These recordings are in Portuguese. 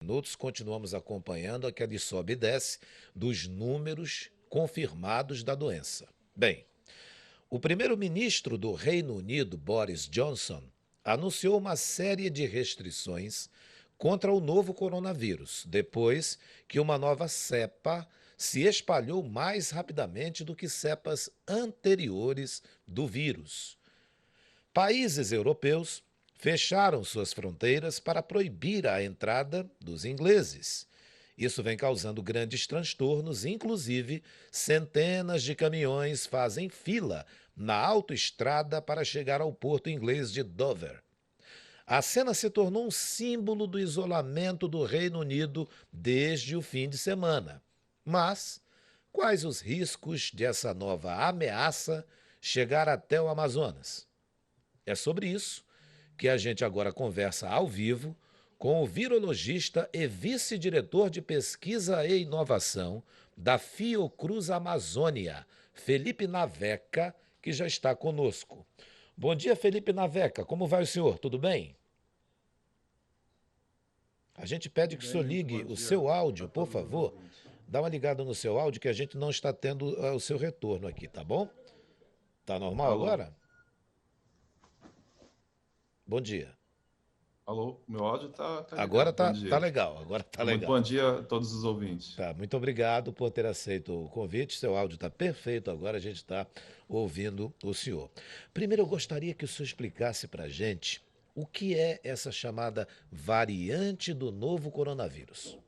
Minutos, continuamos acompanhando aquele sobe e desce dos números confirmados da doença. Bem, o primeiro-ministro do Reino Unido, Boris Johnson, anunciou uma série de restrições contra o novo coronavírus, depois que uma nova cepa se espalhou mais rapidamente do que cepas anteriores do vírus. Países europeus fecharam suas fronteiras para proibir a entrada dos ingleses. Isso vem causando grandes transtornos, inclusive centenas de caminhões fazem fila na autoestrada para chegar ao porto inglês de Dover. A cena se tornou um símbolo do isolamento do Reino Unido desde o fim de semana. Mas quais os riscos dessa nova ameaça chegar até o Amazonas? É sobre isso que a gente agora conversa ao vivo com o virologista e vice-diretor de pesquisa e inovação da Fiocruz Amazônia, Felipe Naveca, que já está conosco. Bom dia, Felipe Naveca. Como vai o senhor? Tudo bem? A gente pede Tudo que o senhor bem? Muito ligue bom o dia seu a áudio, por todos os favor. ouvintes. Dá uma ligada no seu áudio que a gente não está tendo o seu retorno aqui, tá bom? Tá normal Alô? agora? Bom dia. Alô? Meu áudio tá Agora ligado. Bom tá dia. legal, agora tá Muito bom legal. dia a todos os ouvintes. Tá, muito obrigado por ter aceito o convite. Seu áudio está perfeito agora, a gente está ouvindo o senhor. Primeiro, eu gostaria que o senhor explicasse para a gente o que é essa chamada variante do novo coronavírus.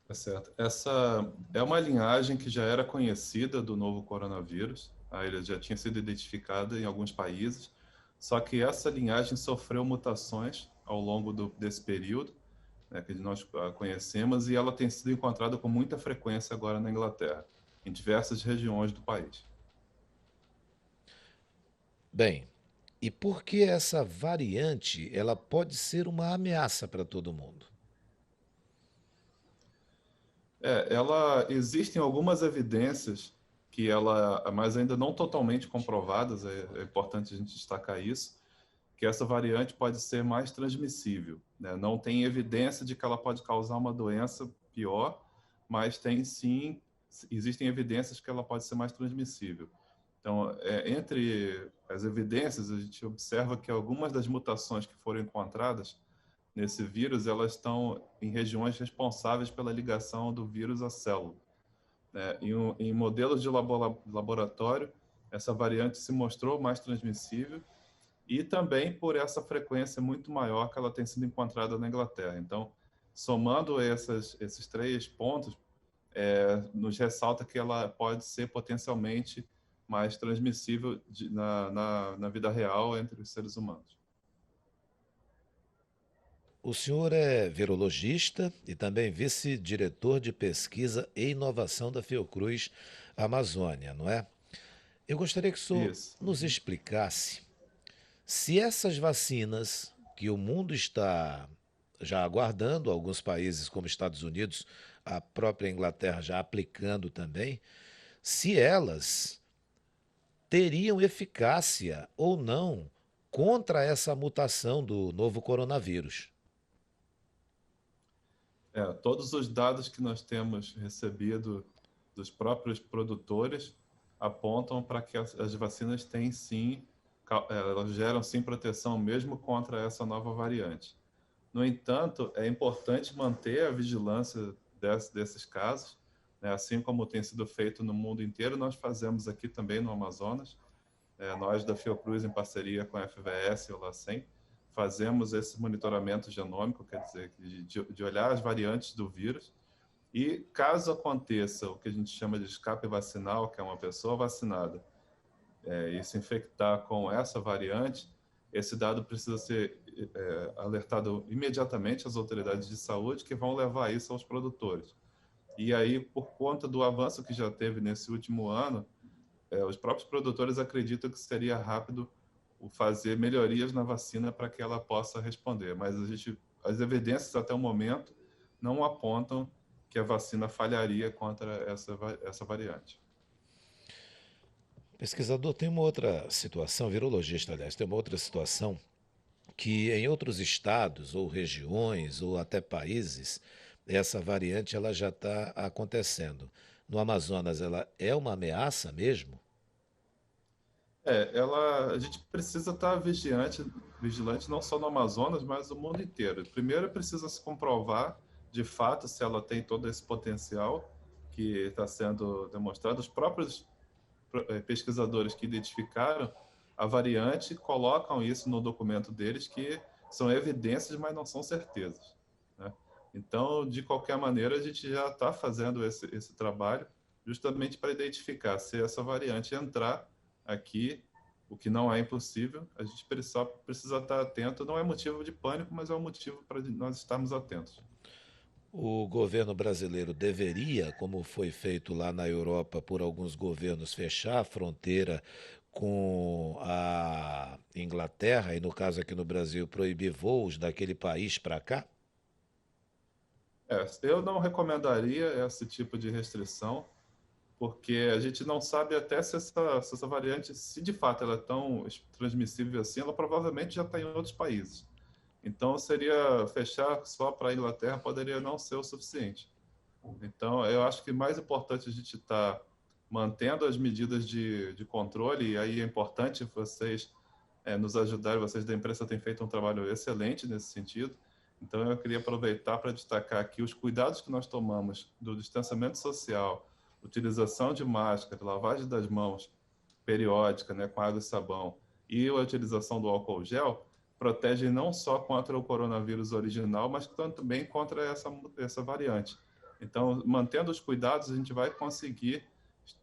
Tá certo. Essa é uma linhagem que já era conhecida do novo coronavírus. Ele já tinha sido identificada em alguns países. Só que essa linhagem sofreu mutações ao longo desse período, né, que nós conhecemos, e ela tem sido encontrada com muita frequência agora na Inglaterra, em diversas regiões do país. Bem, e por que essa variante ela pode ser uma ameaça para todo mundo? Ela existem algumas evidências que ela, mas ainda não totalmente comprovadas, é importante a gente destacar isso, que essa variante pode ser mais transmissível, né? Não tem evidência de que ela pode causar uma doença pior, mas tem sim, existem evidências que ela pode ser mais transmissível. Então, entre as evidências, a gente observa que algumas das mutações que foram encontradas nesse vírus, elas estão em regiões responsáveis pela ligação do vírus à célula, né? Em modelos de laboratório, essa variante se mostrou mais transmissível e também por essa frequência muito maior que ela tem sido encontrada na Inglaterra. Então, somando esses três pontos, nos ressalta que ela pode ser potencialmente mais transmissível na vida real entre os seres humanos. O senhor é virologista e também vice-diretor de pesquisa e inovação da Fiocruz Amazônia, não é? Eu gostaria que o senhor Isso. nos explicasse se essas vacinas que o mundo está já aguardando, alguns países como Estados Unidos, a própria Inglaterra já aplicando também, se elas teriam eficácia ou não contra essa mutação do novo coronavírus. Todos os dados que nós temos recebido dos próprios produtores apontam para que as vacinas têm sim, elas geram sim proteção mesmo contra essa nova variante. No entanto, é importante manter a vigilância desses casos, né? Assim como tem sido feito no mundo inteiro, nós fazemos aqui também no Amazonas. Nós da Fiocruz, em parceria com a FVS e o LACEN, fazemos esse monitoramento genômico, quer dizer, de olhar as variantes do vírus. E caso aconteça o que a gente chama de escape vacinal, que é uma pessoa vacinada e se infectar com essa variante, esse dado precisa ser alertado imediatamente às autoridades de saúde, que vão levar isso aos produtores. E aí, por conta do avanço que já teve nesse último ano, os próprios produtores acreditam que seria rápido o fazer melhorias na vacina para que ela possa responder. Mas as evidências até o momento não apontam que a vacina falharia contra essa variante. Pesquisador, tem uma outra situação, virologista, aliás, tem uma outra situação que em outros estados ou regiões ou até países essa variante ela já está acontecendo. No Amazonas ela é uma ameaça mesmo? A gente precisa estar vigilante não só no Amazonas, mas no mundo inteiro. Primeiro precisa se comprovar, de fato, se ela tem todo esse potencial que está sendo demonstrado. Os próprios pesquisadores que identificaram a variante colocam isso no documento deles, que são evidências, mas não são certezas, né? Então, de qualquer maneira, a gente já está fazendo esse trabalho justamente para identificar se essa variante entrar aqui, o que não é impossível, a gente precisa estar atento. Não é motivo de pânico, mas é um motivo para nós estarmos atentos. O governo brasileiro deveria, como foi feito lá na Europa por alguns governos, fechar a fronteira com a Inglaterra e, no caso aqui no Brasil, proibir voos daquele país para cá? Eu não recomendaria esse tipo de restrição, porque a gente não sabe até se essa variante, se de fato ela é tão transmissível assim, ela provavelmente já está em outros países. Então, seria fechar só para a Inglaterra poderia não ser o suficiente. Então, eu acho que mais importante a gente estar mantendo as medidas de controle, e aí é importante vocês nos ajudarem, vocês da imprensa têm feito um trabalho excelente nesse sentido. Então, eu queria aproveitar para destacar aqui os cuidados que nós tomamos do distanciamento social, utilização de máscara, lavagem das mãos periódica, né, com água e sabão, e a utilização do álcool gel, protegem não só contra o coronavírus original, mas também contra essa variante. Então, mantendo os cuidados, a gente vai conseguir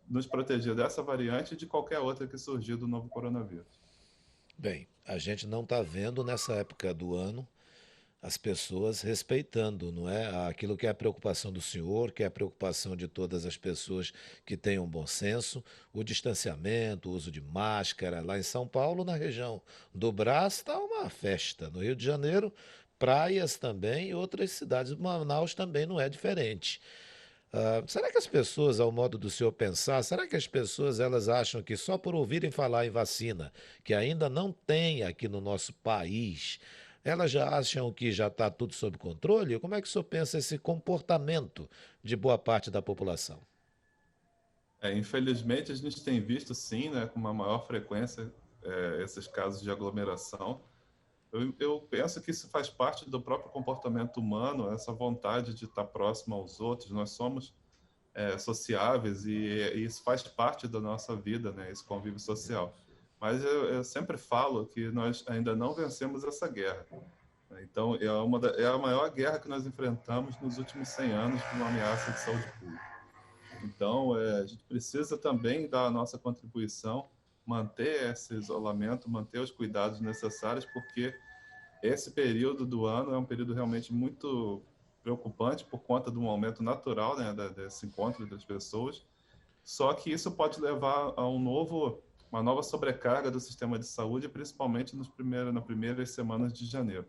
nos proteger dessa variante e de qualquer outra que surgir do novo coronavírus. Bem, a gente não está vendo nessa época do ano as pessoas respeitando, não é? Aquilo que é a preocupação do senhor, que é a preocupação de todas as pessoas que tenham bom senso, o distanciamento, o uso de máscara. Lá em São Paulo, na região do Brás, está uma festa. No Rio de Janeiro, praias também e outras cidades. Manaus também não é diferente. Será que as pessoas, ao modo do senhor pensar, será que as pessoas elas acham que só por ouvirem falar em vacina, que ainda não tem aqui no nosso país, elas já acham que já está tudo sob controle? Como é que o senhor pensa esse comportamento de boa parte da população? Infelizmente, a gente tem visto, sim, né, com uma maior frequência, esses casos de aglomeração. Eu penso que isso faz parte do próprio comportamento humano, essa vontade de estar próximo aos outros. Nós somos sociáveis e isso faz parte da nossa vida, né, esse convívio social. Mas eu sempre falo que nós ainda não vencemos essa guerra. Então, é a maior guerra que nós enfrentamos nos últimos 100 anos de uma ameaça de saúde pública. Então, a gente precisa também dar a nossa contribuição, manter esse isolamento, manter os cuidados necessários, porque esse período do ano é um período realmente muito preocupante por conta do aumento natural, né, desse encontro das pessoas. Só que isso pode levar a uma nova sobrecarga do sistema de saúde, principalmente nas primeiras semanas de janeiro.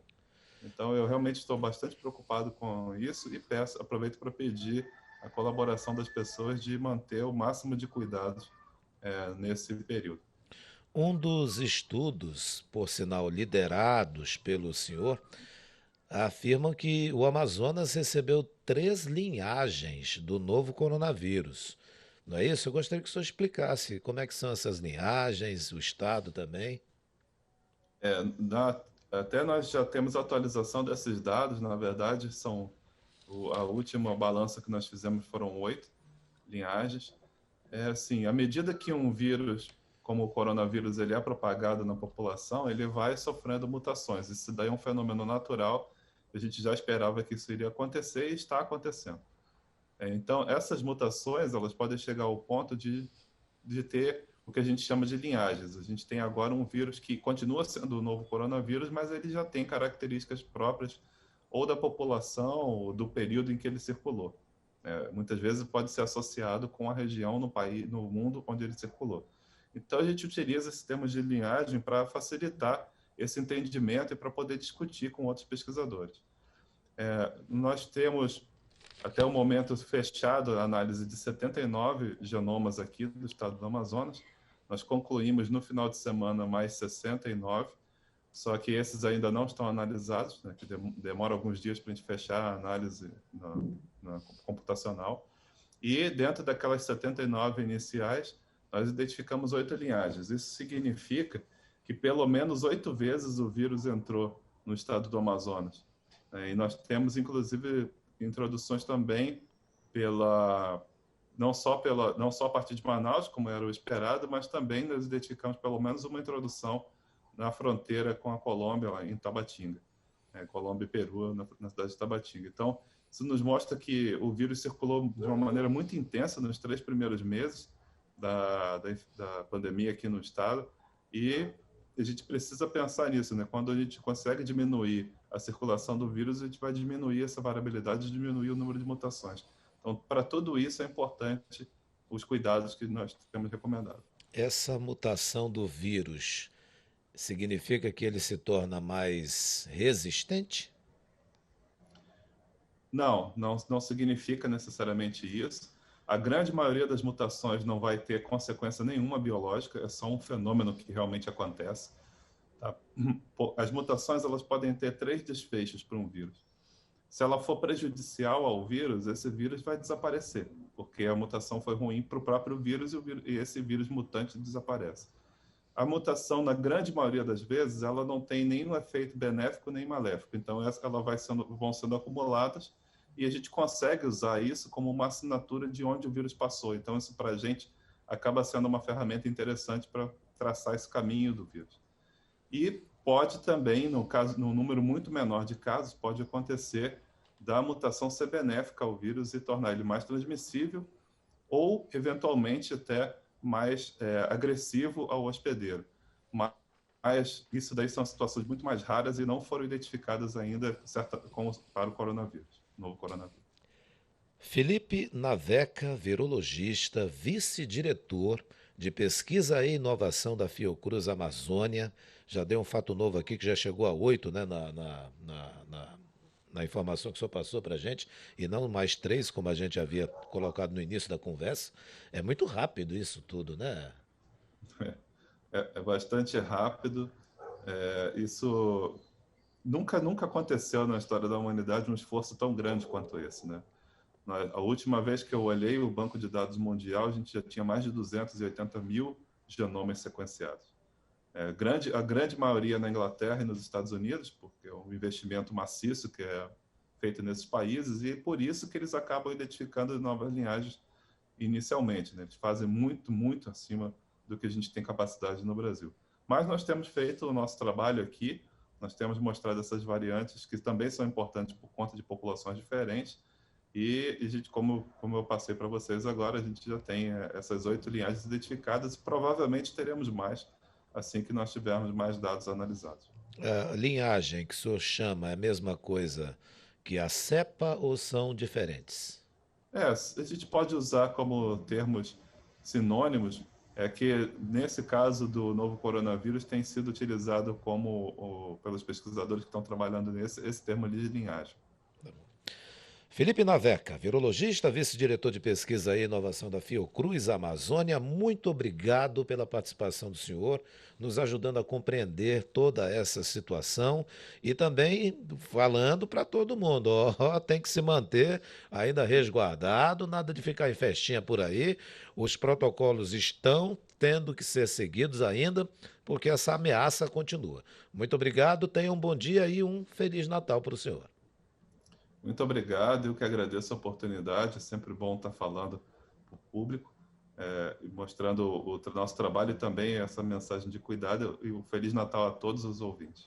Então, eu realmente estou bastante preocupado com isso e aproveito para pedir a colaboração das pessoas de manter o máximo de cuidados nesse período. Um dos estudos, por sinal liderados pelo senhor, afirmam que o Amazonas recebeu 3 linhagens do novo coronavírus. Não é isso? Eu gostaria que o senhor explicasse como é que são essas linhagens, o estado também. É, na, Até nós já temos atualização desses dados, na verdade, a última balança que nós fizemos foram 8 linhagens. Assim, à medida que um vírus, como o coronavírus, ele é propagado na população, ele vai sofrendo mutações. Isso daí é um fenômeno natural, a gente já esperava que isso iria acontecer e está acontecendo. Então, essas mutações, elas podem chegar ao ponto de ter o que a gente chama de linhagens. A gente tem agora um vírus que continua sendo o novo coronavírus, mas ele já tem características próprias ou da população ou do período em que ele circulou. Muitas vezes pode ser associado com a região no país, no mundo onde ele circulou. Então a gente utiliza esses termos de linhagem para facilitar esse entendimento e para poder discutir com outros pesquisadores. Nós temos até o momento fechado a análise de 79 genomas aqui do estado do Amazonas. Nós concluímos no final de semana mais 69. só que esses ainda não estão analisados, né, que demora alguns dias para a gente fechar a análise na computacional. E dentro daquelas 79 iniciais, nós identificamos 8 linhagens. Isso significa que pelo menos 8 vezes o vírus entrou no estado do Amazonas. E nós temos, inclusive, introduções também não só a partir de Manaus, como era o esperado, mas também nós identificamos pelo menos uma introdução na fronteira com a Colômbia, lá em Tabatinga. Colômbia e Peru, na cidade de Tabatinga. Então, isso nos mostra que o vírus circulou de uma maneira muito intensa nos 3 primeiros meses da pandemia aqui no estado, e a gente precisa pensar nisso, né? Quando a gente consegue diminuir a circulação do vírus, a gente vai diminuir essa variabilidade, diminuir o número de mutações. Então, para tudo isso é importante os cuidados que nós temos recomendado. Essa mutação do vírus significa que ele se torna mais resistente? Não significa necessariamente isso. A grande maioria das mutações não vai ter consequência nenhuma biológica, é só um fenômeno que realmente acontece. Tá? As mutações elas podem ter 3 desfechos para um vírus. Se ela for prejudicial ao vírus, esse vírus vai desaparecer, porque a mutação foi ruim para o próprio vírus e esse vírus mutante desaparece. A mutação, na grande maioria das vezes, ela não tem nenhum efeito benéfico nem maléfico. Então, ela vão sendo acumuladas e a gente consegue usar isso como uma assinatura de onde o vírus passou. Então, isso para a gente acaba sendo uma ferramenta interessante para traçar esse caminho do vírus. E pode também, no número muito menor de casos, pode acontecer da mutação ser benéfica ao vírus e tornar ele mais transmissível ou, eventualmente, até mais agressivo ao hospedeiro. Mas isso daí são situações muito mais raras e não foram identificadas ainda para o coronavírus, novo coronavírus. Felipe Naveca, virologista, vice-diretor de pesquisa e inovação da Fiocruz Amazônia. Já deu um fato novo aqui que já chegou a 8, né, na informação que o senhor passou para a gente, e não mais 3, como a gente havia colocado no início da conversa. É muito rápido isso tudo, né? É bastante rápido. Isso nunca aconteceu na história da humanidade um esforço tão grande quanto esse, né? A última vez que eu olhei o banco de dados mundial, a gente já tinha mais de 280 mil genomas sequenciados. A grande maioria na Inglaterra e nos Estados Unidos, porque é um investimento maciço que é feito nesses países, e por isso que eles acabam identificando novas linhagens inicialmente, né? Eles fazem muito, muito acima do que a gente tem capacidade no Brasil. Mas nós temos feito o nosso trabalho aqui, nós temos mostrado essas variantes que também são importantes por conta de populações diferentes, e a gente, como eu passei para vocês agora, a gente já tem essas 8 linhagens identificadas e provavelmente teremos mais assim que nós tivermos mais dados analisados. A linhagem que o senhor chama é a mesma coisa que a cepa ou são diferentes? A gente pode usar como termos sinônimos, que nesse caso do novo coronavírus tem sido utilizado pelos pesquisadores que estão trabalhando esse termo ali de linhagem. Felipe Naveca, virologista, vice-diretor de pesquisa e inovação da Fiocruz Amazônia, muito obrigado pela participação do senhor, nos ajudando a compreender toda essa situação e também falando para todo mundo, tem que se manter ainda resguardado, nada de ficar em festinha por aí, os protocolos estão tendo que ser seguidos ainda, porque essa ameaça continua. Muito obrigado, tenha um bom dia e um Feliz Natal para o senhor. Muito obrigado, eu que agradeço a oportunidade, é sempre bom estar falando para o público, e mostrando o nosso trabalho e também essa mensagem de cuidado, e um Feliz Natal a todos os ouvintes.